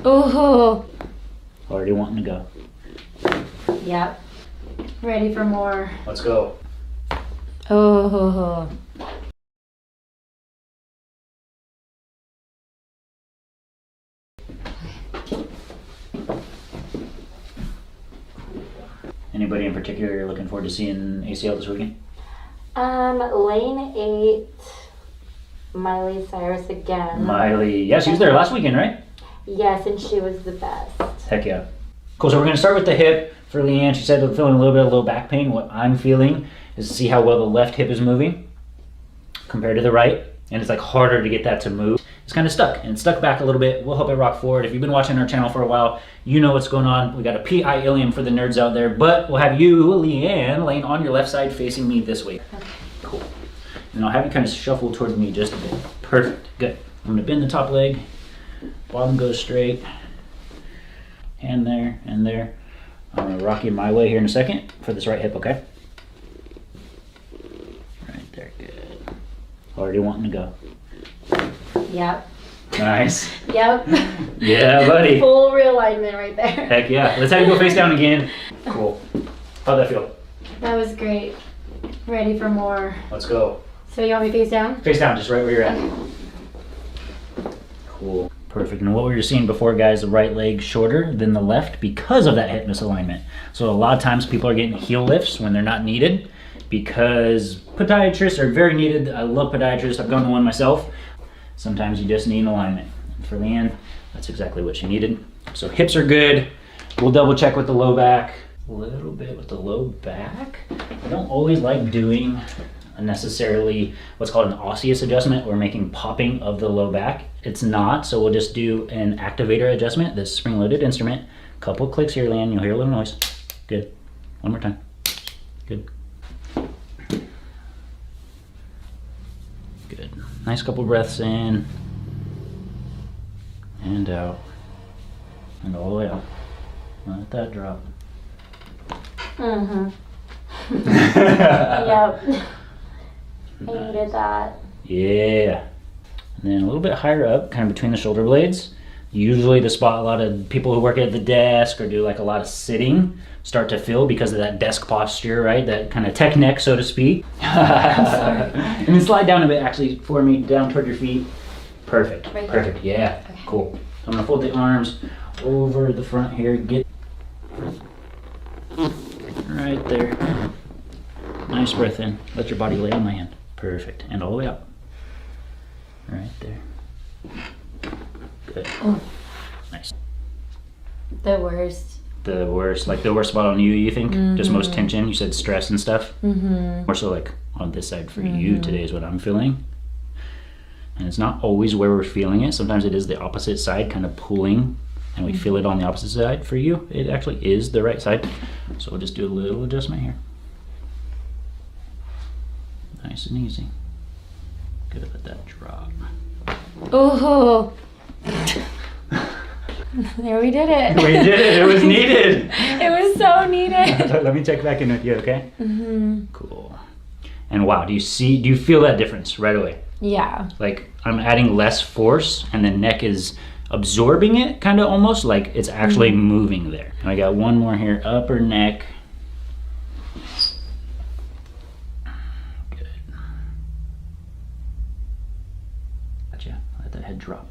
Oh. Already wanting to go. Yep. Ready for more. Let's go. Oh. Anybody in particular you're looking forward to seeing ACL this weekend? Lane 8, Miley Cyrus again. Miley, yeah, she was there last weekend, right? Yes, and she was the best. Heck yeah. Cool, so we're gonna start with the hip. For Leanne, she said feeling a little bit of low back pain. What I'm feeling is to see how well the left hip is moving compared to the right. And it's like harder to get that to move. It's kind of stuck, and it's stuck back a little bit. We'll help it rock forward. If you've been watching our channel for a while, you know what's going on. We got a PI ilium for the nerds out there, but we'll have you, Leanne, laying on your left side facing me this way. Okay. Cool. And I'll have you kind of shuffle towards me just a bit. Perfect, good. I'm gonna bend the top leg. Bottom goes straight. Hand there, and there. I'm gonna rock you my way here in a second for this right hip, okay? Right there, good. Already wanting to go. Yep. Nice. Yep. Yeah, buddy. Full realignment right there. Heck yeah. Let's have you go face down again. Cool. How'd that feel? That was great. Ready for more. Let's go. So you want me face down? Face down, just right where you're at. Cool. Perfect. And what we were seeing before, guys, the right leg shorter than the left because of that hip misalignment. So a lot of times people are getting heel lifts when they're not needed because podiatrists are very needed. I love podiatrists. I've gone to one myself. Sometimes you just need an alignment. And for Leanne, that's exactly what she needed. So hips are good. We'll double check with the low back. A little bit with the low back. I don't always like doing necessarily what's called an osseous adjustment. We're making popping of the low back. It's not, so we'll just do an activator adjustment, this spring-loaded instrument. Couple clicks here, Leanne, you'll hear a little noise. Good. One more time. Good. Good. Nice couple breaths in and out and all the way out. Let that drop. Mm-hmm. Yep. I needed that. Yeah. And then a little bit higher up, kind of between the shoulder blades. Usually the spot a lot of people who work at the desk or do like a lot of sitting start to feel because of that desk posture, right? That kind of tech neck, so to speak. And then slide down a bit actually for me, down toward your feet. Perfect. Right Perfect. here? Yeah. Okay. Cool. So I'm gonna fold the arms over the front here. Get right there. Nice breath in. Let your body lay on my hand. Perfect. And all the way up. Right there. Good. Oh. Nice. The worst. The worst, like the worst spot on you, you think? Just most tension? You said stress and stuff? More so like on this side for you today is what I'm feeling. And it's not always where we're feeling it. Sometimes it is the opposite side kind of pulling and we feel it on the opposite side. For you, it actually is the right side. So we'll just do a little adjustment here. Nice and easy. Good, let that drop. Oh. There we did it. We did it, it was needed. It was so needed. Let me check back in with you, okay? Cool. And wow, do you feel that difference right away? Yeah. Like I'm adding less force and the neck is absorbing it kind of almost like it's actually moving there. And I got one more here, upper neck. Good. Gotcha, let that head drop.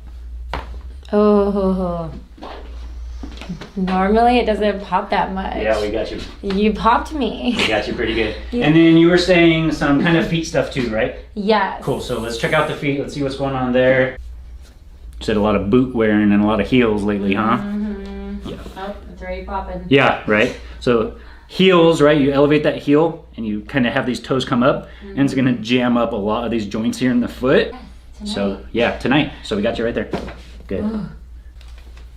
Oh. Normally it doesn't pop that much. Yeah, we got you. You popped me. We got you pretty good. Yeah. And then you were saying some kind of feet stuff too, right? Yes. Cool, so let's check out the feet. Let's see what's going on there. You said a lot of boot wearing and a lot of heels lately, huh? Yeah. Oh, it's already popping. Yeah, right? So heels, right? You elevate that heel and you kind of have these toes come up and it's gonna jam up a lot of these joints here in the foot. Tonight. So yeah, tonight. So we got you right there. Good. Oh.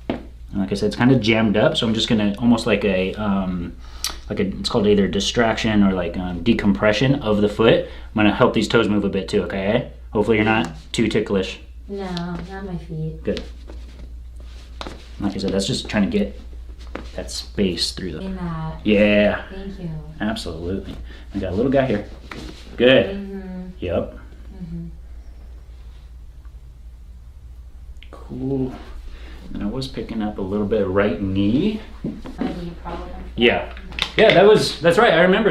And like I said, it's kind of jammed up. So I'm just gonna almost like a it's called either distraction or like decompression of the foot. I'm gonna help these toes move a bit too, okay? Hopefully you're not too ticklish. No, not my feet. Good. Like I said, that's just trying to get that space through the... In that. Yeah. Thank you. Absolutely. I got a little guy here. Good. Yep. Cool. And I was picking up a little bit of right knee. My knee problem. Yeah, that's right. I remember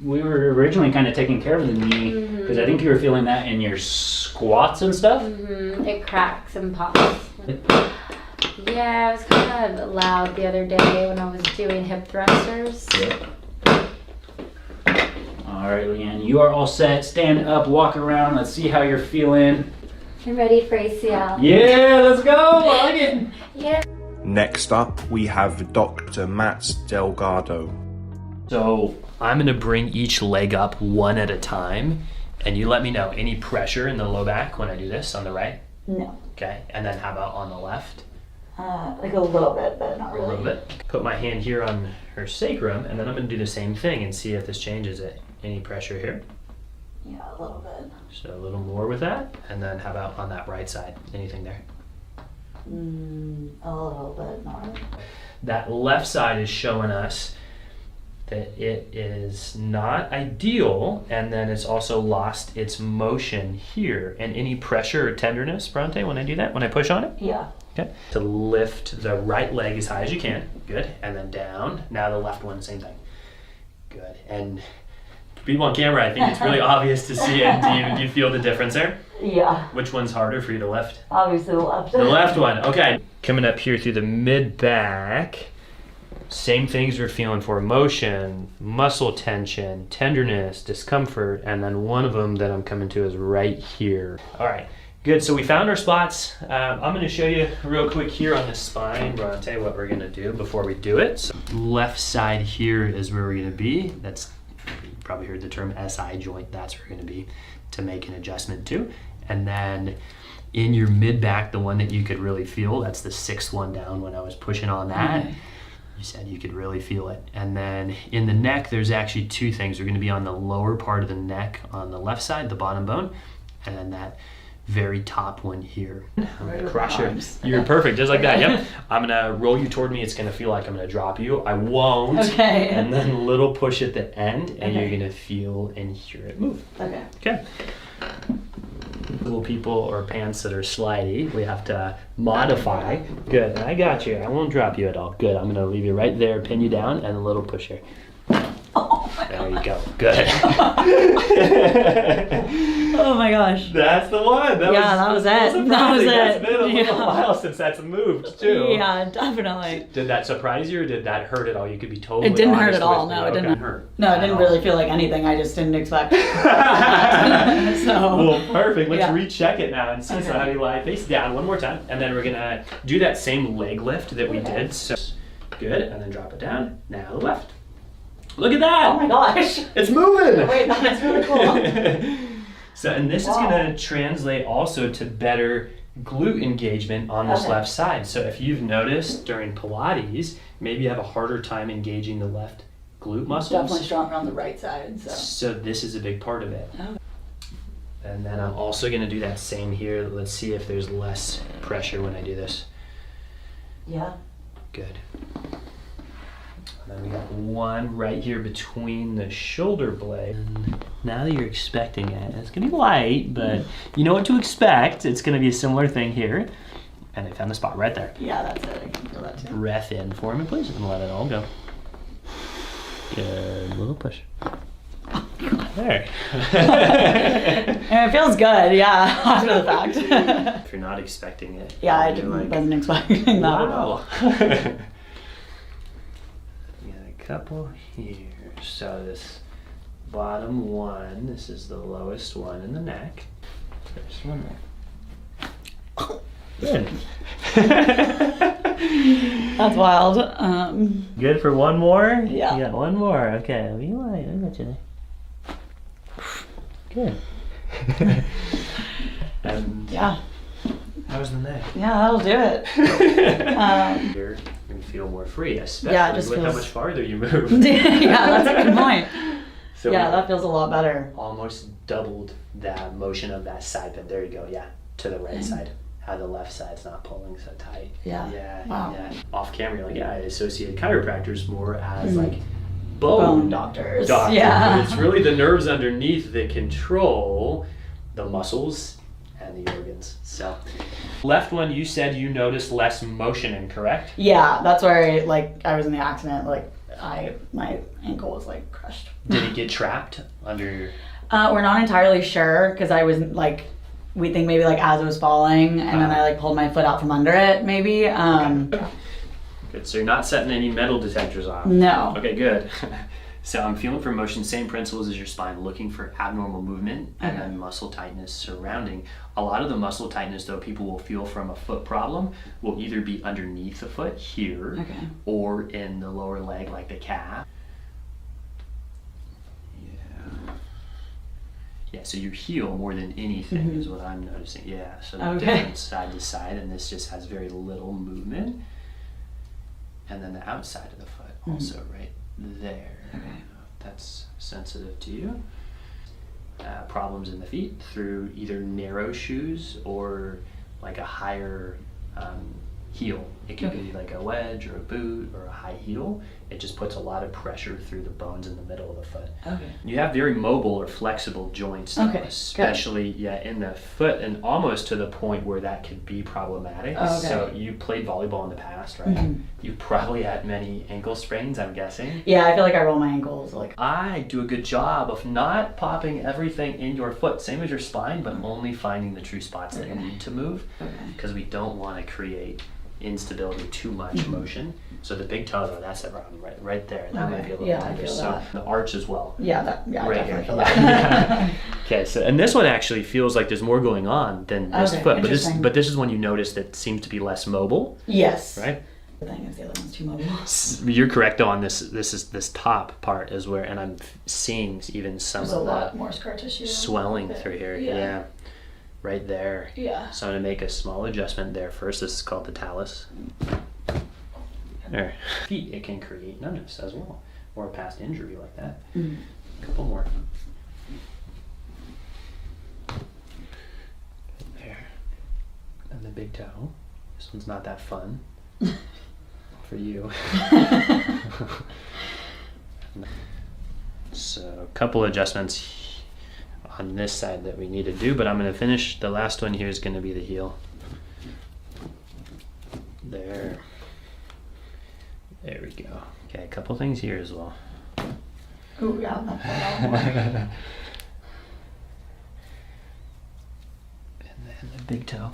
we were originally kind of taking care of the knee because I think you were feeling that in your squats and stuff. It cracks and pops. Yeah, I was kind of loud the other day when I was doing hip thrusters. Yeah. All right, Leanne, you are all set. Stand up, walk around. Let's see how you're feeling. I'm ready for ACL. Yeah, let's go. I like it. Yeah. Next up, we have Dr. Matt Delgado. So I'm gonna bring each leg up one at a time, and you let me know any pressure in the low back when I do this on the right. No. Okay, and then how about on the left? Like a little bit, but not A really. little bit. Put my hand here on her sacrum, and then I'm gonna do the same thing and see if this changes it. Any pressure here? Yeah, a little bit. So a little more with that, and then how about on that right side? Anything there? A little bit, not really. That left side is showing us that it is not ideal, and then it's also lost its motion here. And any pressure or tenderness, Bronte, when I do that, when I push on it? Yeah. Okay. To lift the right leg as high as you can. Good. And then down. Now the left one, same thing. Good. And people on camera, I think it's really obvious to see it. Do you feel the difference there? Yeah. Which one's harder for you to lift? Obviously the left. The left one. Okay. Coming up here through the mid back. Same things we're feeling for motion, muscle tension, tenderness, discomfort, and then one of them that I'm coming to is right here. All right, good. So we found our spots. I'm going to show you real quick here on the spine, Bronte, what we're going to do before we do it. So left side here is where we're going to be. That's, you probably heard the term SI joint. That's where we're going to be to make an adjustment to. And then in your mid back, the one that you could really feel, that's the sixth one down when I was pushing on that. Okay. You said you could really feel it. And then in the neck, there's actually two things. We're going to be on the lower part of the neck on the left side, the bottom bone, and then that very top one here. I'm going to crush your. You're perfect, just like that. Yep. I'm going to roll you toward me. It's going to feel like I'm going to drop you. I won't. Okay. And then a little push at the end, and Okay. you're going to feel and hear it move. Okay. Okay. Little people or pants that are slidey, we have to modify. Good, I got you. I won't drop you at all. Good, I'm gonna leave you right there, pin you down, and a little push here. There you go. Good. Oh my gosh. That's the one. That was it. That was surprising. it. It's been a little Yeah. while since that's moved too. Yeah, definitely. Did that surprise you, or did that hurt at all? You could be totally It didn't hurt honest at all. with No, me. it didn't Okay. hurt. No, it didn't really feel like anything. I just didn't expect. So. Well, perfect. Let's Yeah. recheck it now and see. So Okay. how do you lie face down one more time, and then we're gonna do that same leg lift that we did. So good, and then drop it down. Now the left. Look at that! Oh my gosh. It's moving. Wait, that's really cool. So, and this is gonna translate also to better glute engagement on this Okay. left side. So if you've noticed during Pilates, maybe you have a harder time engaging the left glute muscles. Definitely stronger on the right side. So. So this is a big part of it. Oh. And then I'm also gonna do that same here. Let's see if there's less pressure when I do this. Yeah. Good. And then we got one right here between the shoulder blade. And now that you're expecting it, it's gonna be light, but you know what to expect. It's gonna be a similar thing here. And I found the spot right there. Yeah, that's it. I can feel that too. Breath in for me, please, and let it all go. Good, little push. There. And it feels good, yeah, after the fact. If you're not expecting it. Yeah, I you're didn't, like, wasn't expecting that at all. wow. We got a couple here. So this bottom one, this is the lowest one in the neck. There's one there. Good. That's wild. Good for one more? Yeah. You got one more. Okay, I'll be light. I got you there. Good. And Yeah. how's the neck? Yeah, that'll do it. You're gonna feel more free, especially Yeah, it just with how feels- much farther you move. Yeah, that's a good point. So Yeah, we that feels a lot better. almost doubled that motion of that side bend. There you go. Yeah, to the right side. How the left side's not pulling so tight. Yeah. Yeah. Wow. Yeah. Off camera, you're like, yeah, I associate chiropractors more as like bone Bone doctors. doctors. Yeah. But it's really the nerves underneath that control the muscles and the organs. So Left one, you said you noticed less motion in, correct? Yeah, that's where I was in the accident. My ankle was crushed. Did it get trapped under? We're not entirely sure because I was we think maybe as it was falling, and then I pulled my foot out from under it, maybe. Good. So you're not setting any metal detectors off. No. Okay, good. So I'm feeling for motion, same principles as your spine, looking for abnormal movement and then muscle tightness surrounding. A lot of the muscle tightness, though, people will feel from a foot problem will either be underneath the foot here or in the lower leg, like the calf. Yeah, so your heel more than anything is what I'm noticing. Yeah, so the difference side to side, and this just has very little movement. And then the outside of the foot also right there. Okay. That's sensitive to you. Problems in the feet through either narrow shoes or a higher heel. It could be a wedge or a boot or a high heel. It just puts a lot of pressure through the bones in the middle of the foot. Okay. You have very mobile or flexible joints, though, especially in the foot, and almost to the point where that could be problematic. So you played volleyball in the past, right? You probably had many ankle sprains, I'm guessing. Yeah, I feel I roll my ankles. I do a good job of not popping everything in your foot, same as your spine, but only finding the true spots that need to move, because we don't want to create instability, too much motion. So the big toe, though, that's the problem right there. That might be a little tighter. So the arch as well. Yeah, right I definitely here. feel that. Okay, so and this one actually feels like there's more going on than this foot, but this is one you notice that seems to be less mobile. Yes. Right. The thing is, the other one's too mobile. You're correct though on this. This top part is where, and I'm seeing even some There's of a lot the more scar tissue swelling through here. Yeah. Right there. Yeah. So I'm going to make a small adjustment there first. This is called the talus. There. Feet, it can create numbness as well, or a past injury like that. A couple more. There. And the big toe. This one's not that fun for you. So a couple adjustments on this side that we need to do, but I'm going to finish. The last one here is going to be the heel. There we go. Okay, a couple things here as well. Oh yeah, that's And then the big toe.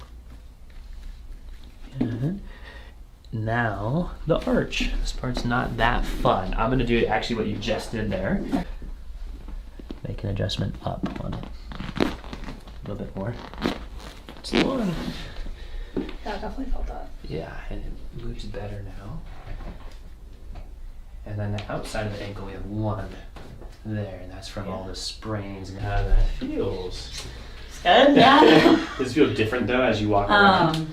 And now the arch. This part's not that fun. I'm going to do actually what you just did there. Make an adjustment up on it. A little bit more. It's the one. Yeah, I definitely felt that. Yeah, and it moves better now. And then the outside of the ankle, we have one there, and that's from all the sprains and how that feels. It's good, yeah. Does it feel different though as you walk around?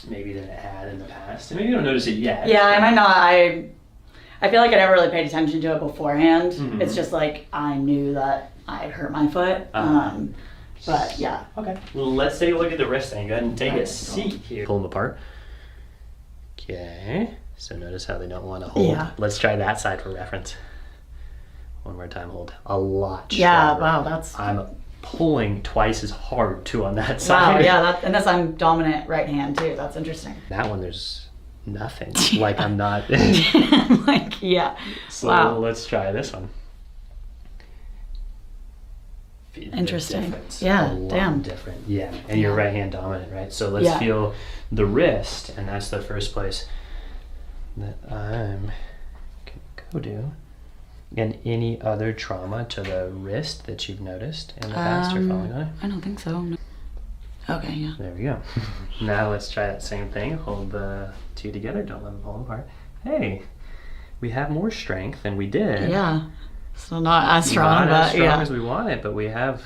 Maybe than it had in the past. And maybe you don't notice it yet. Yeah, I might not. I feel like I never really paid attention to it beforehand. It's just I knew that I had hurt my foot. But yeah. Okay. Well, let's take a look at the wrist thing. Go ahead and take a seat here. Pull them apart. Okay. So notice how they don't want to hold. Yeah. Let's try that side for reference. One more time, hold. A lot stronger. Yeah, wow, that's... I'm pulling twice as hard too on that side. Wow, yeah, and that's I'm dominant right hand too. That's interesting. That one, there's nothing. I'm not... yeah. So let's try this one. Interesting. Yeah, damn. Different. Yeah, and you're right hand dominant, right? So let's feel the wrist, and that's the first place that I'm gonna go to. And any other trauma to the wrist that you've noticed in the past or following on it? I don't think so. No. Okay, yeah. There we go. Now let's try that same thing. Hold the two together. Don't let them fall apart. Hey, we have more strength than we did. Yeah. So not as strong, not as but strong as we wanted, but we have.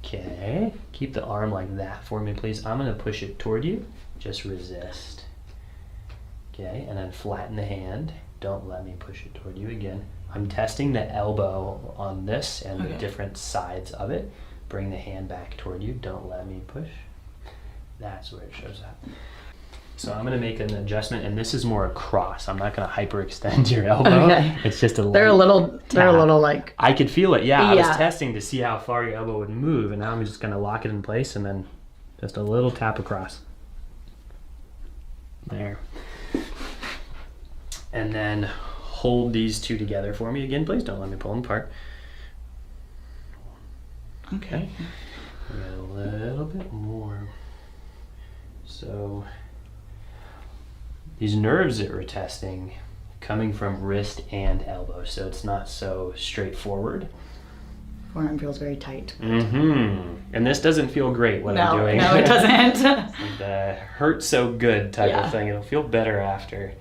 Okay. Keep the arm like that for me, please. I'm going to push it toward you. Just resist. Okay, and then flatten the hand. Don't let me push it toward you again. I'm testing the elbow on this and the different sides of it. Bring the hand back toward you. Don't let me push. That's where it shows up. So I'm going to make an adjustment, and this is more across. I'm not going to hyperextend your elbow. Okay. It's just a little. They're a little like. I could feel it. Yeah, I was testing to see how far your elbow would move, and now I'm just going to lock it in place and then Just a little tap across. There. And then hold these two together for me again, please. Don't let me pull them apart. Okay. We got a little bit more. So these nerves that we're testing coming from wrist and elbow, so it's not so straightforward. Forearm feels very tight. And this doesn't feel great what I'm doing. No, it doesn't. The hurt so good type Yeah. of thing. It'll feel better after.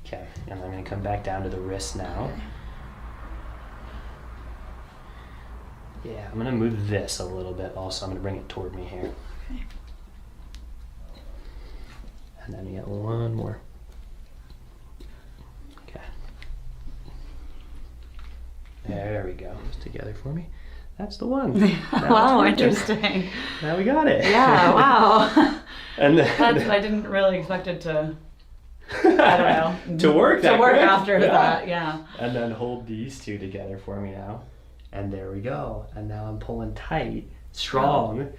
Okay, and I'm going to come back down to the wrist now. Yeah, I'm going to move this a little bit also. I'm going to bring it toward me here. Okay. And then you get one more. Okay. There we go. It's together for me. That's the one. Wow, interesting. Now we got it. Yeah, wow. And then I didn't really expect it to, I don't know. to work that To work quick. after Yeah. that, yeah. And then hold these two together for me now. And there we go. And now I'm pulling tight, strong.